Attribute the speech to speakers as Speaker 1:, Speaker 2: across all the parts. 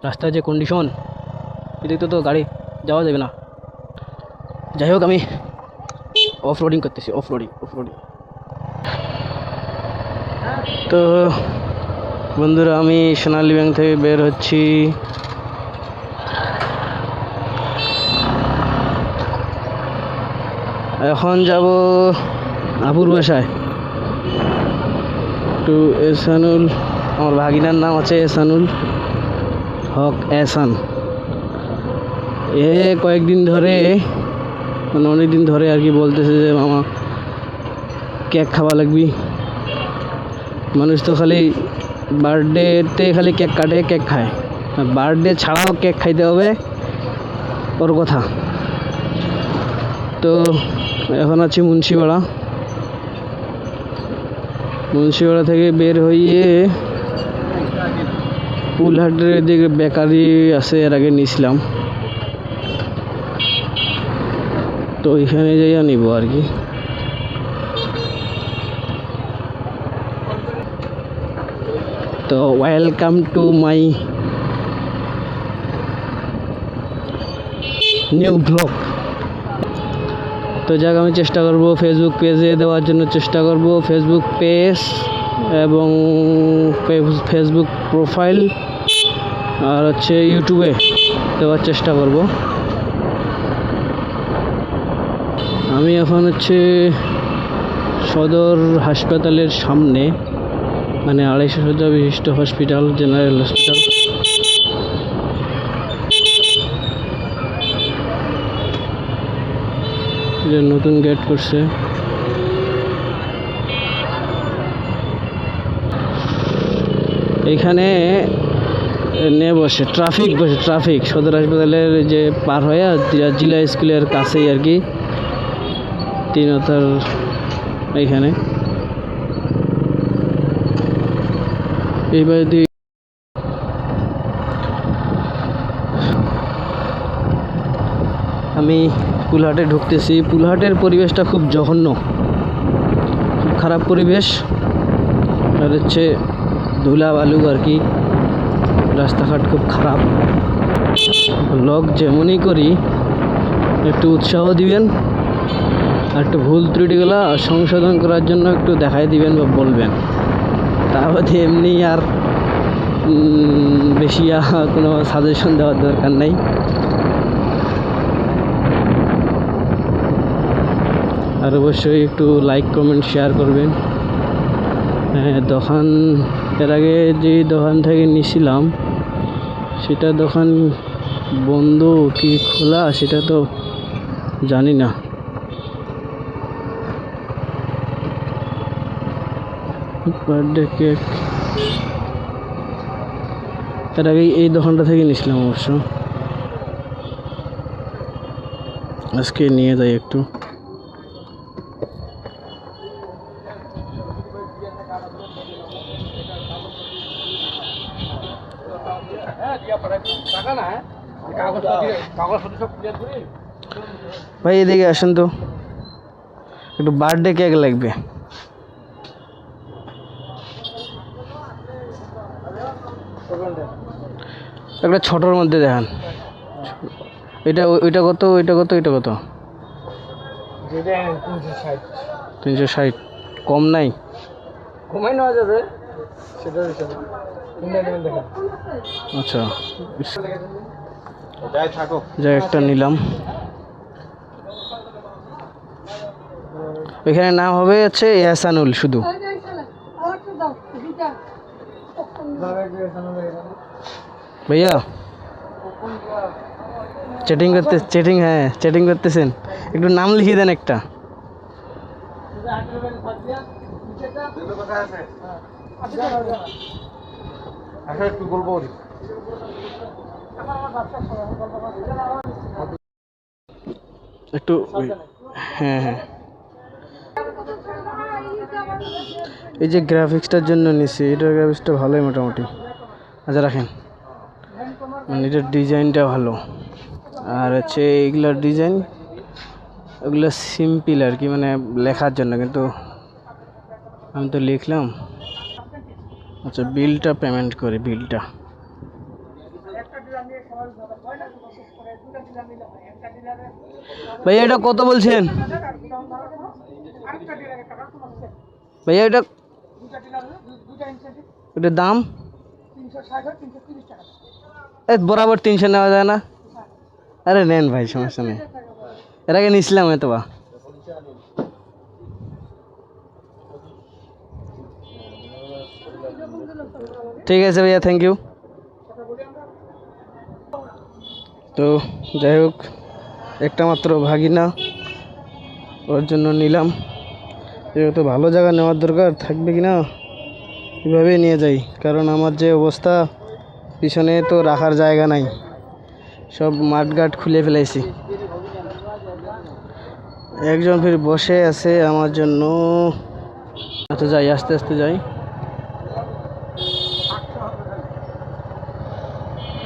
Speaker 1: রাস্তার যে কন্ডিশন, এদিকে তো গাড়ি যাওয়া যাবে না। যাই হোক, আমি অফ রোডিং করতেছি, অফ রোডিং। তো বন্ধুরা, আমি সোনালী ব্যাংক থেকে বের হচ্ছি। এখন যাব আবুর বাসায়। টু এহসানুল, আমার ভাগিনার নাম আছে এহসানুল হক এহসান। কয়েকদিন ধরে, মানে অনেকদিন ধরে আর কি বলতেছে যে মামা কেক খাওয়া লাগবি। মানুষ তো খালি বার্থডেতে খালি কেক কাটে, কেক খায়, বার্থডে ছাড়াও কেক খাইতে হবে, ওর কথা। তো এখন আছি মুন্সিপাড়া থেকে বের হয়ে পুলহাটের দিকে বেকারি আছে, এর আগে নিয়েছিলাম, তো ওইখানে যাইয়া নিব আর কি। তো welcome to my new blog. তো যাক, আমি চেষ্টা করব ফেসবুক পেজে দেওয়ার জন্য চেষ্টা করব, ফেসবুক পেজ এবং ফেসবুক প্রোফাইল, আর হচ্ছে ইউটিউবে দেওয়ার চেষ্টা করব। আমি এখন হচ্ছে সদর হাসপাতালের সামনে, মানে 250 শয্যা বিশিষ্ট হসপিটাল, জেনারেল হসপিটাল। নতুন গেট করছে। এখানে বসে ট্রাফিক সদর হাসপাতালের যে পার হয়ে জিলা স্কুলের কাছেই আর কি, তিনতার এইখানে। এইবার আমি পুলহাটে ঢুকতেছি। পুলহাটের পরিবেশটা খুব জঘন্য, খুব খারাপ পরিবেশ, আর হচ্ছে ধুলা বালু আর কি, রাস্তাঘাট খুব খারাপ। ব্লগ যেমনই করি একটু উৎসাহ দিবেন, আর একটু ভুল ত্রুটিগুলো সংশোধন করার জন্য একটু দেখাই দিবেন বা বলবেন। তারপর এমনি আর বেশি কোনো সাজেশন দেওয়ার দরকার নাই। আর অবশ্যই একটু লাইক, কমেন্ট, শেয়ার করবেন। দোকান, এর আগে যে দোকান থেকে নিয়েছিলাম সেটা দোকান বন্ধ কি খোলা সেটা তো জানি না। বার্থডে কেক এর আগে এই দোকানটা থেকে নিয়েছিলাম অবশ্য। আজকে নিয়ে যাই একটু। ভাই এদিকে আসেন তো, একটু বার্থডে কেক লাগবে। একটা ছোটোর মধ্যে দেখান। ওইটা কত? 360। কম নাই?
Speaker 2: কমাই নেওয়া যাবে, সেটা
Speaker 1: আচ্ছা, যাই একটা নিলাম। এখানে নাম হবে হচ্ছে এহসানুল শুধু। ভাইয়া চ্যাটিং করতেছেন, একটু নাম লিখিয়ে দেন একটা।
Speaker 2: একটু বলবো,
Speaker 1: একটু, হ্যাঁ, এই যে গ্রাফিক্সটার জন্য নিছি, এটার গ্রাফিক্সটা ভালোই মোটামুটি। আচ্ছা রাখেন, মানে এটার ডিজাইনটা ভালো, আর হচ্ছে এইগুলোর ডিজাইন, ওগুলো সিম্পল আর কি, মানে লেখার জন্য, কিন্তু আমি তো লিখলাম। আচ্ছা, বিলটা পেমেন্ট করি, বিলটা ভাইয়া এটা কত বলছেন? ভাইয়া এটা এটার দাম বরাবর 300 নেওয়া যায় না? আরে নেন ভাই, সমস্যা নেই, এর আগে নিছিলাম হয়তো বা। ঠিক আছে ভাইয়া, থ্যাংক ইউ। তো যাই হোক, একটা মাত্র ভাগিনা, ওর জন্য নিলাম। যেহেতু ভালো জায়গা নেওয়ার দরকার থাকবে কি না, এভাবেই নিয়ে যাই, কারণ আমার যে অবস্থা, পিছনে তো রাখার জায়গা নাই, সব মাঠঘাট খুলে ফেলাইছি। একজন ফির বসে আছে আমার জন্য। আচ্ছা যাই, আস্তে আস্তে যাই।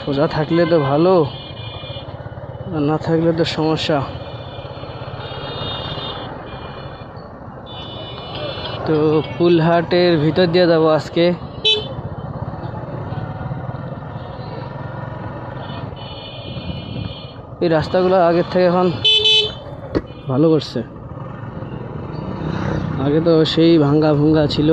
Speaker 1: সোজা থাকলে তো ভালো, আর না থাকলে তো সমস্যা। তো পুলহাটের ভিতর দিয়ে যাব আজকে। এই রাস্তাগুলো আগের থেকে এখন ভালো করছে, আগে তো সেই ভাঙ্গা ভুঙ্গা ছিল।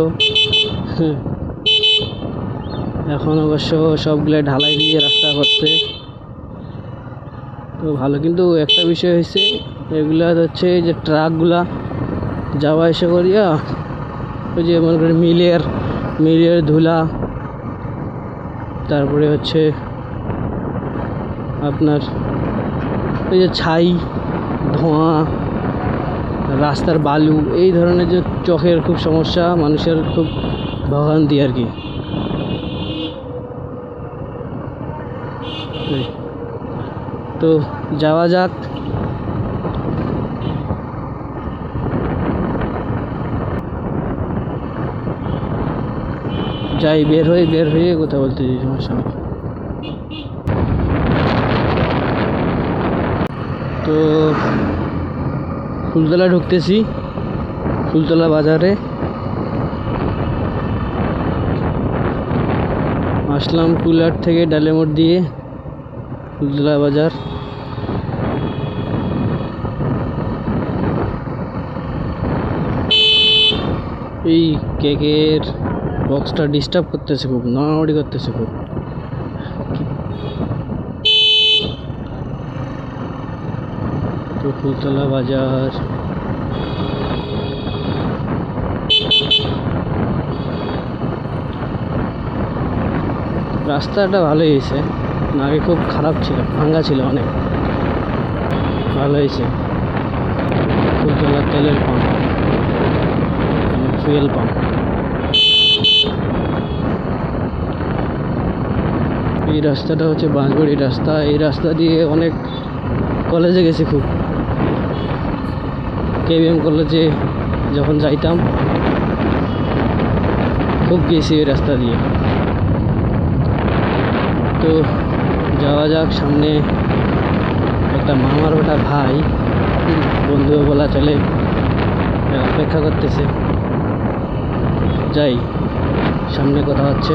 Speaker 1: এখন অবশ্য সবগুলো ঢালাই দিয়ে রাস্তা করছে, তো ভালো। কিন্তু একটা বিষয় হয়েছে, এগুলা হচ্ছে যে ট্রাকগুলা যাওয়া এসে করিয়া, ওই যে মনে করেন মিলের ধুলা, তারপরে হচ্ছে আপনার ওই যে ছাই, ধোঁয়া, রাস্তার বালু, এই ধরনের যে চোখের খুব সমস্যা, মানুষের খুব ভোগান্তি আর কি। তো যাওয়া যাক। যাই, বের হয়ে কথা বলতে, সমস্যা নেই। তো ফুলতলা ঢুকতেছি, ফুলতলা বাজারে আসলাম। কুলার থেকে ডালেমোড় দিয়ে ফুলতলা বাজার। এই কেকের বক্সটা ডিস্টার্ব করতেছে খুব, নড়ানড়ি করতেছে খুব। তো ফুলতলা বাজার, রাস্তাটা ভালো হয়েছে, আগে খুব খারাপ ছিল, ভাঙ্গা ছিল অনেক। ভালো হয়েছে। ফুলতলা তেলের পাম্প, ফুয়েল পাম্প। এই রাস্তাটা হচ্ছে বাঁশবাড়ি রাস্তা। এই রাস্তা দিয়ে অনেক কলেজে গেছি, খুব কেবিএম কলেজে যখন যাইতাম খুব গেছি এই রাস্তা দিয়ে। তো যাওয়া যাক সামনে। একটা মামার ওটা ভাই, বন্ধু বলা চলে, অপেক্ষা করতেছে। যাই, সামনে কথা হচ্ছে।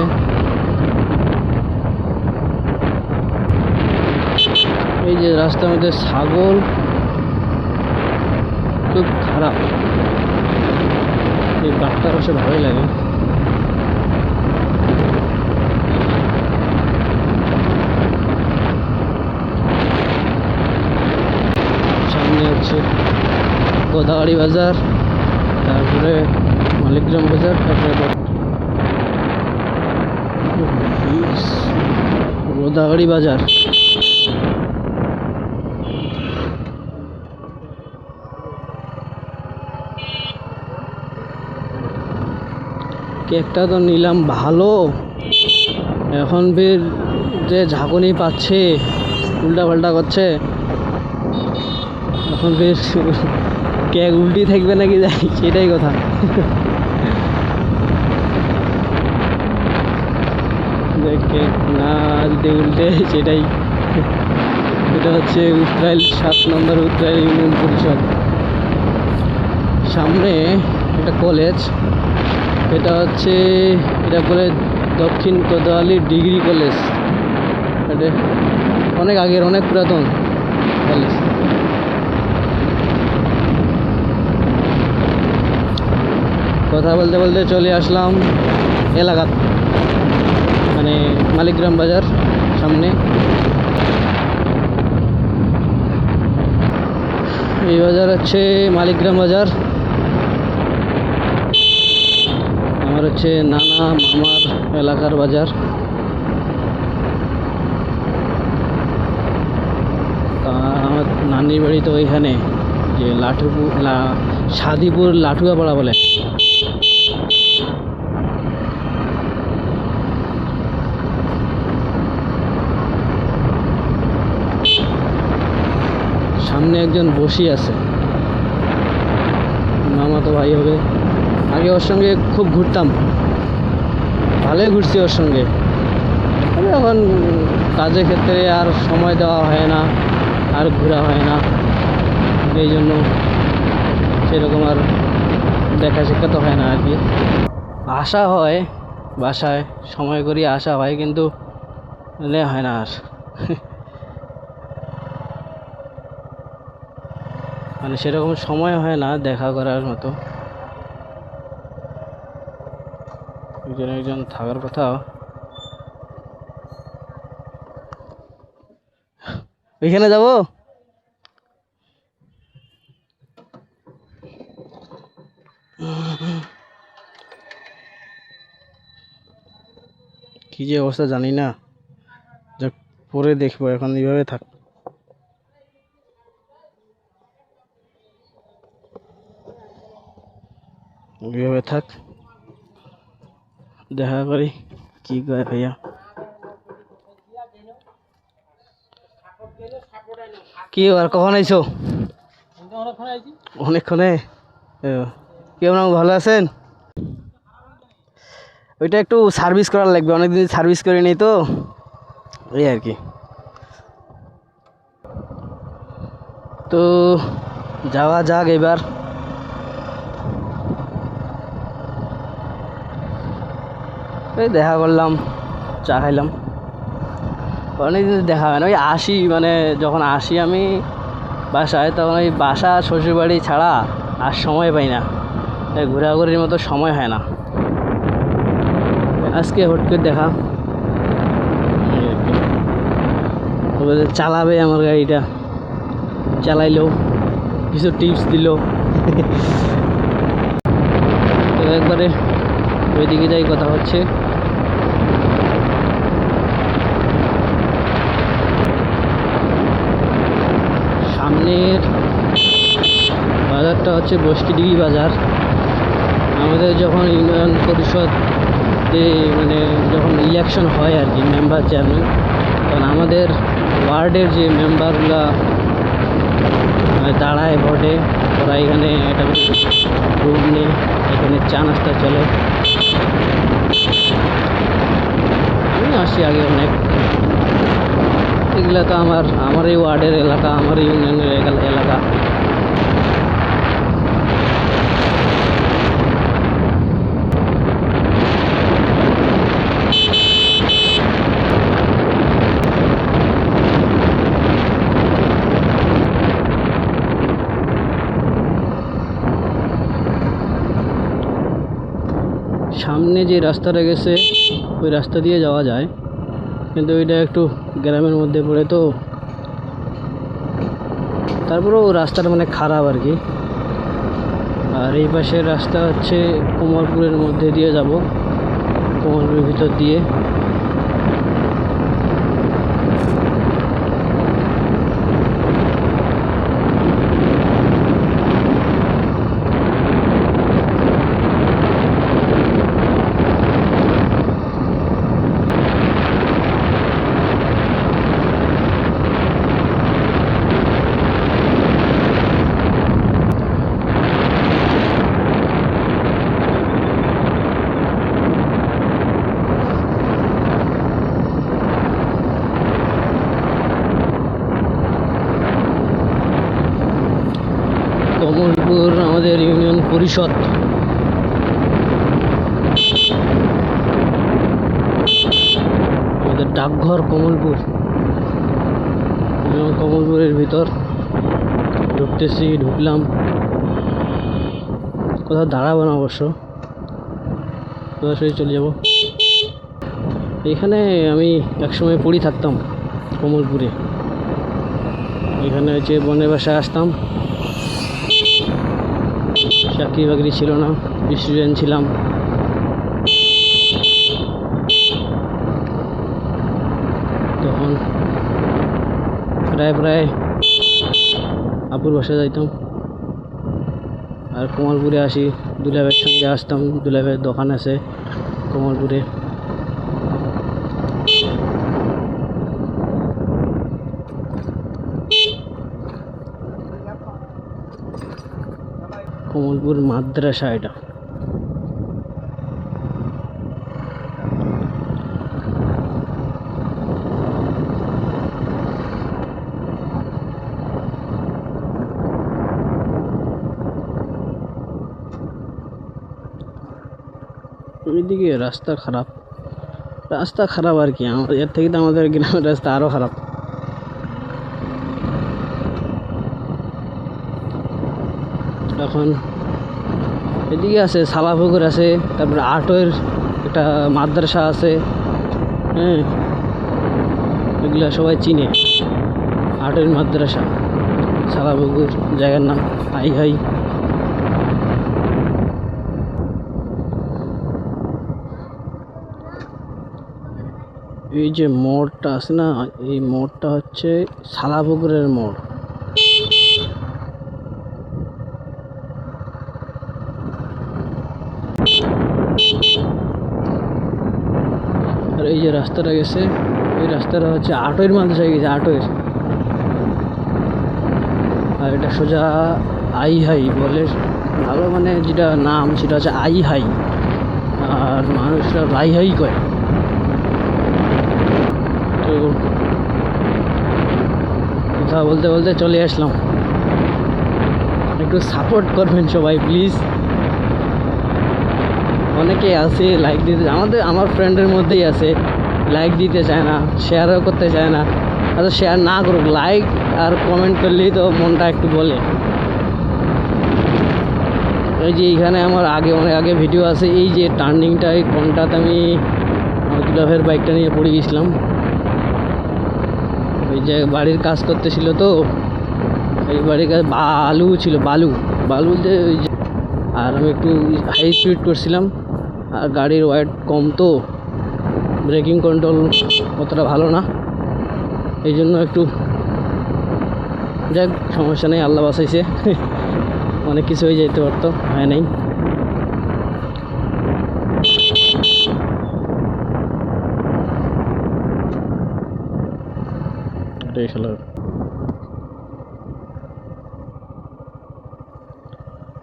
Speaker 1: এই যে রাস্তার মধ্যে ছাগল, খুব খারাপ। এই বাঘটা অবশ্য ভালোই লাগে। সামনে হচ্ছে গোদাগাড়ি বাজার, তারপরে মালিকগ্রাম বাজার, তারপরে গোদাগাড়ি বাজার। কেকটা তো নিলাম ভালো, এখন ফের যে ঝাঁকুনি পাচ্ছে, উল্টা পাল্টা করছে, এখন ফের কেক উল্টি থাকবে নাকি যাই, সেটাই কথা। কেক না যদি উল্টে, সেটাই। এটা হচ্ছে উত্তরাইল 7 নম্বর উত্তরাইল ইউনিয়ন পরিষদ। সামনে একটা কলেজ, এটা হচ্ছে, এটা বলে দক্ষিণ কোতোয়ালি ডিগ্রি কলেজ। এটা অনেক আগের, অনেক পুরাতন প্যালেস। কথা বলতে বলতে চলে আসলাম এলাকাত, মানে মালিকগ্রাম বাজার সামনে। এই বাজার হচ্ছে মালিকগ্রাম বাজার। আমার হচ্ছে নানা মামার এলাকার বাজার। আমার নানির বাড়ি তো ওইখানে, যে সাদিপুর লাঠুয়াপাড়া বলে। সামনে একজন বসি আছে, মামা তো ভাই হবে। আগে ওর সঙ্গে খুব ঘুরতাম, ভালোই ঘুরছি ওর সঙ্গে। তবে এখন কাজের ক্ষেত্রে আর সময় দেওয়া হয় না, আর ঘোরা হয় না, এই জন্য সেরকম আর দেখা সাক্ষাৎ হয় না আর কি। আসা হয় বাসায়, সময় করি আসা হয়, কিন্তু হয় না আর। মানে সেরকম সময় হয় না দেখা করার মতো। একজন একজন থাকার কথা। ওইখানে যাব, কি যে অবস্থা জানি না, যা পরে দেখবো। এখন এইভাবে থাক, এইভাবে থাক, দেখা করি কি কয় ভাইয়া। কি আর কখন আইছো? অনেকক্ষণে। কেমন ভালো আছেন? ওইটা একটু সার্ভিস করার লাগবে, অনেকদিন সার্ভিস করে নেই তো, এই আর কি। তো যাওয়া যাক এবার। এই দেখা করলাম, চা খাইলাম, অনেকদিন দেখা হয় না। ওই আসি, মানে যখন আসি আমি বাসায়, তখন ওই বাসা শ্বশুরবাড়ি ছাড়া আর সময় পাই না, ঘোরাঘুরির মতো সময় হয় না। আজকে হট করে দেখা, চালাবে আমার গাড়িটা, চালাইলো, কিছু টিপস দিল। তো একবারে ওইদিকে যাই, কথা হচ্ছে। সামনের বাজারটা হচ্ছে বস্তিডিগি বাজার। আমাদের যখন ইউনিয়ন পরিষদ মানে যখন ইলেকশন হয় আর কি, মেম্বার চেয়ারম্যান, তখন আমাদের ওয়ার্ডের যে মেম্বারগুলা দাঁড়ায় ভোটে, ওরা এখানে একটা রুম নেই, এখানে চা নাস্তা চলে। আমি আসি আগে অনেক, এগুলো তো আমার এই ওয়ার্ডের এলাকা, আমার ইউনিয়নের এলাকা। সামনে যে রাস্তাটা গেছে ওই রাস্তা দিয়ে যাওয়া যায়, কিন্তু ওইটা একটু গ্রামের মধ্যে পড়ে তো, তারপরেও রাস্তাটা মানে খারাপ আর কি। আর এই পাশের রাস্তা হচ্ছে কমলপুরের মধ্যে দিয়ে যাব, কমলপুরের ভিতর দিয়ে। কমলপুর আমাদের ইউনিয়ন পরিষদ। আমাদের ডাকঘর কমলপুর। এবং কমলপুরের ভিতর ঢুকতেছি, ঢুকলাম। কোথাও দাঁড়াবো না অবশ্য, সরাসরি চলে যাব। এখানে আমি একসময় পড়ি থাকতাম কমলপুরে। এখানে হচ্ছে বনের বাসায় আসতাম, চাকরি বাকরি ছিল না, স্টুডেন্ট ছিলাম। তখন প্রায় প্রায় আপুর বাসায় যাইতাম। আর কমলপুরে আসি, দুলাভাইয়ের সঙ্গে আসতাম, দুলাভাইয়ের দোকান আছে কমলপুরে। কমলপুর মাদ্রাসা এটা। ওইদিকে রাস্তা খারাপ, রাস্তা খারাপ আর কি, এর থেকে তো আমাদের গ্রামের রাস্তা আরও খারাপ। এখন এদিকে আছে সালাপুকুর আছে, তারপরে আটোয়ের একটা মাদ্রাসা আছে, হ্যাঁ এগুলা সবাই চিনে। আটোয়ের মাদ্রাসা, সালাপুকুর জায়গার নাম আই হাই। এই যে মোড়টা আছে না, এই মোড়টা হচ্ছে সালাপুকুরের মোড়। আর এই যে রাস্তাটা গেছে, এই রাস্তাটা হচ্ছে আটোয়ের মাদ্রাসায় গেছে, আটোয়ের। আর এটা সোজা আই হাই বলে, ভালো মানে যেটা নাম সেটা হচ্ছে আই হাই, আর মানুষরা লাই হাই কয়। তো কথা বলতে বলতে চলে আসলাম। একটু সাপোর্ট করবেন সবাই প্লিজ। অনেকে আছে লাইক দিতে, আমার ফ্রেন্ডের মধ্যেই আছে লাইক দিতে চায় না, শেয়ারও করতে চায় না। আচ্ছা শেয়ার না করুক, লাইক আর কমেন্ট করলেই তো মনটা একটু বলে। এই যে এইখানে আমার অনেক আগে ভিডিও আছে, এই যে টার্নিংটা, এই কোনটাতে আমি দুলাভাইয়ের বাইকটা নিয়ে পড়ে গেছিলাম। ওই যে বাড়ির কাজ করতেছিল, তো এই বাড়ির কাজ বালু ছিল, বালুতে ওই যে, আর আমি একটু হাই স্পিড করছিলাম, আর গাড়ির ওয়েট কম, তো ব্রেকিং কন্ট্রোল অতটা ভালো না, এই জন্য একটু, যাক সমস্যা নেই, আল্লাহ বাঁচাইছে। অনেক কিছু হয়ে যেতে পারতো, হয় নাই।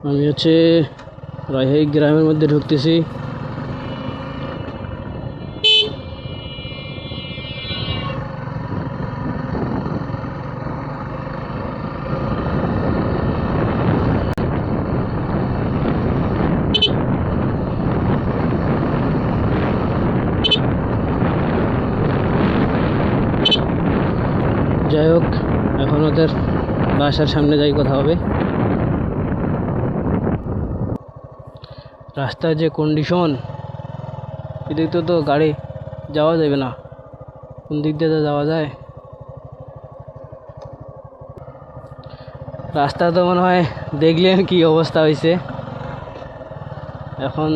Speaker 1: আমি হচ্ছে রায়হাই গ্রামের মধ্যে ঢুকতেছি। যাই হোক, এখন ওদের বাসার সামনে যাই, কথা হবে। রাস্তার যে কন্ডিশন, এদিক তো গাড়ি যাওয়া যাবে না, কোন দিক দিয়ে যাওয়া যায়? রাস্তা তো মনে হয় দেখলেন কি অবস্থা হয়েছে। এখন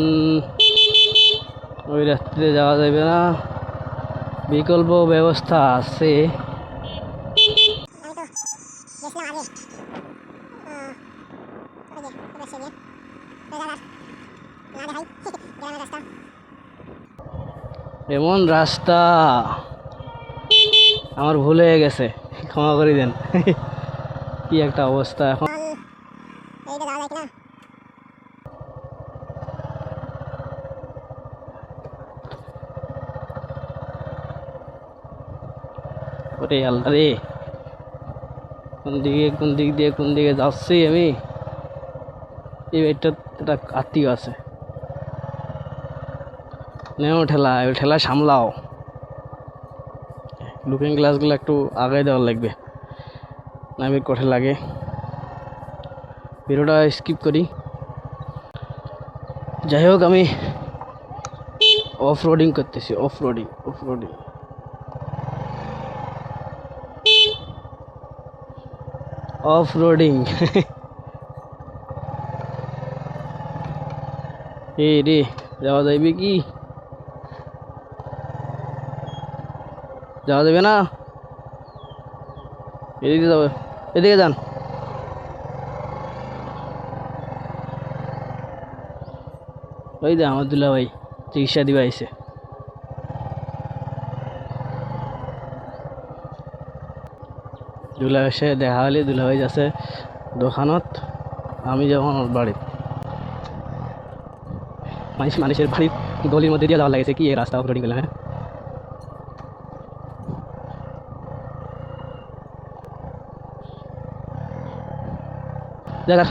Speaker 1: ওই রাস্তাতে যাওয়া যাবে না, বিকল্প ব্যবস্থা আছে। এমন রাস্তা আমার ভুল হয়ে গেছে, ক্ষমা করে দেন। কি একটা অবস্থা এখন। ওরে আল্লাহ রে, কোন দিকে যাচ্ছি আমি? এই এটা আত্মীয় আছে, নেও ঠেলা, ওই ঠেলা সামলাও। লুকিং গ্লাসগুলো একটু আগায় দেওয়ার লাগবে। নামের কঠে লাগে। ভিডিওটা স্কিপ করি। যাই হোক, আমি অফ রোডিং করতেছি। অফ রোডিং অফ রোডিং এই রে, যাওয়া যাইবে কি? যাওয়া যাবে না? এদিকে যাবে, এদিকে যান। ওই যে আমার দুলা ভাই চিকিৎসা দিবা আইছে। দুলা এসে দেখা হলে দুলা ভাই যাচ্ছে দোকানত, আমি যাবো আমার বাড়িতে। মানুষের বাড়ির গলির মধ্যে দিয়ে যাওয়া লাগেছে কি এই রাস্তা অফ রোডিং করলে? হ্যাঁ, জায়গা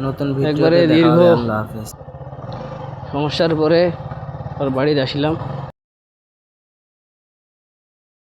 Speaker 3: নতুন
Speaker 1: একবারে
Speaker 3: ভিডিওতে দেখা
Speaker 1: দীর্ঘ
Speaker 3: হবে। আল্লাহ হাফেজ।
Speaker 1: সমস্যার পরে ওর বাড়িতে আসিলাম।